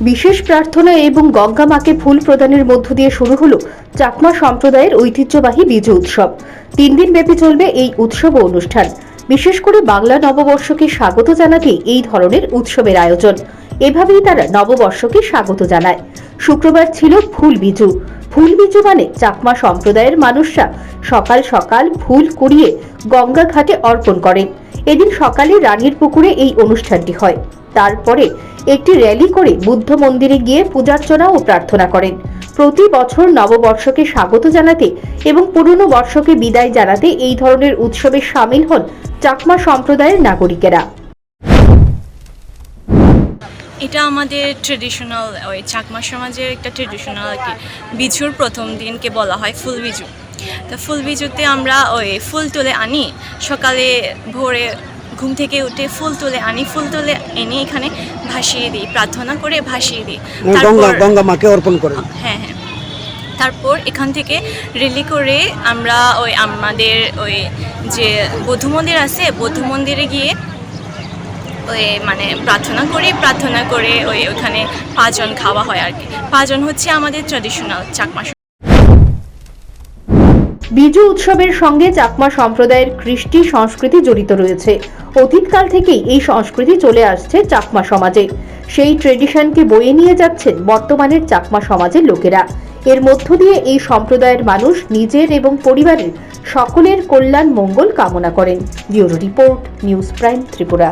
বিশেষ প্রার্থনা এবং গঙ্গা মাকে ফুল প্রদানের মধ্য দিয়ে শুরু হলো চাকমা সম্প্রদায়ের ঐতিহ্যবাহী বিজু উৎসব। 3 দিন ব্যাপী চলবে এই উৎসব ও অনুষ্ঠান। বিশেষ করে বাংলা নববর্ষকে স্বাগত জানাতেই এই ধরনের উৎসবের আয়োজন। এভাবেই তারা নববর্ষকে স্বাগত জানায়। শুক্রবার ছিল ফুল বিজু। ফুল বিজু মানে চাকমা সম্প্রদায়ের মানুষরা সকাল সকাল ফুল কুড়িয়ে গঙ্গা ঘাটে অর্পণ করেন। এদিন সকালে রানীর পুকুরে এই অনুষ্ঠানটি হয়। তারপরে একটি র্যালি করে বুদ্ধ মন্দিরে গিয়ে পূজার্চনা ও প্রার্থনা করেন। প্রতি বছর নববর্ষকে স্বাগত জানাতে এবং পুরনো বর্ষকে বিদায় জানাতে এই ধরনের উৎসবে সামিল হন চাকমা সম্প্রদায়ের নাগরিকেরা। এটা আমাদের ট্রেডিশনাল ওই চাকমা সমাজের একটা ট্রেডিশনাল আর কি। বিজুর প্রথম দিনকে বলা হয় ফুল বিজু। তো ফুল বিজুতে আমরা ওই ফুল তুলে আনি, সকালে ভোরে ঘুম থেকে উঠে ফুল তুলে আনি, ফুল তুলে এনে এখানে ভাসিয়ে দিই, প্রার্থনা করে ভাসিয়ে দিই, গঙ্গা মাকে অর্পণ করেন। হ্যাঁ হ্যাঁ। তারপর এখান থেকে রেলি করে আমরা ওই আমাদের ওই যে বৌদ্ধ মন্দির আছে, বৌদ্ধ মন্দিরে গিয়ে ওই মানে প্রার্থনা করে ওইখানে পাঁচজন খাওয়া হয় আর কি। পাঁচজন হচ্ছে আমাদের ট্র্যাডিশনাল চাকমা। বিজু উৎসবের সঙ্গে চাকমা সম্প্রদায়ের কৃষ্টি সংস্কৃতি জড়িত রয়েছে। অতীতকাল থেকেই এই সংস্কৃতি চলে আসছে চাকমা সমাজে। সেই ট্রেডিশনকে বয়ে নিয়ে যাচ্ছেন বর্তমানের চাকমা সমাজের লোকেরা। এর মধ্য দিয়ে এই সম্প্রদায়ের মানুষ নিজের এবং পরিবারের সকলের কল্যাণ মঙ্গল কামনা করেন। Bureau report, news prime Tripura.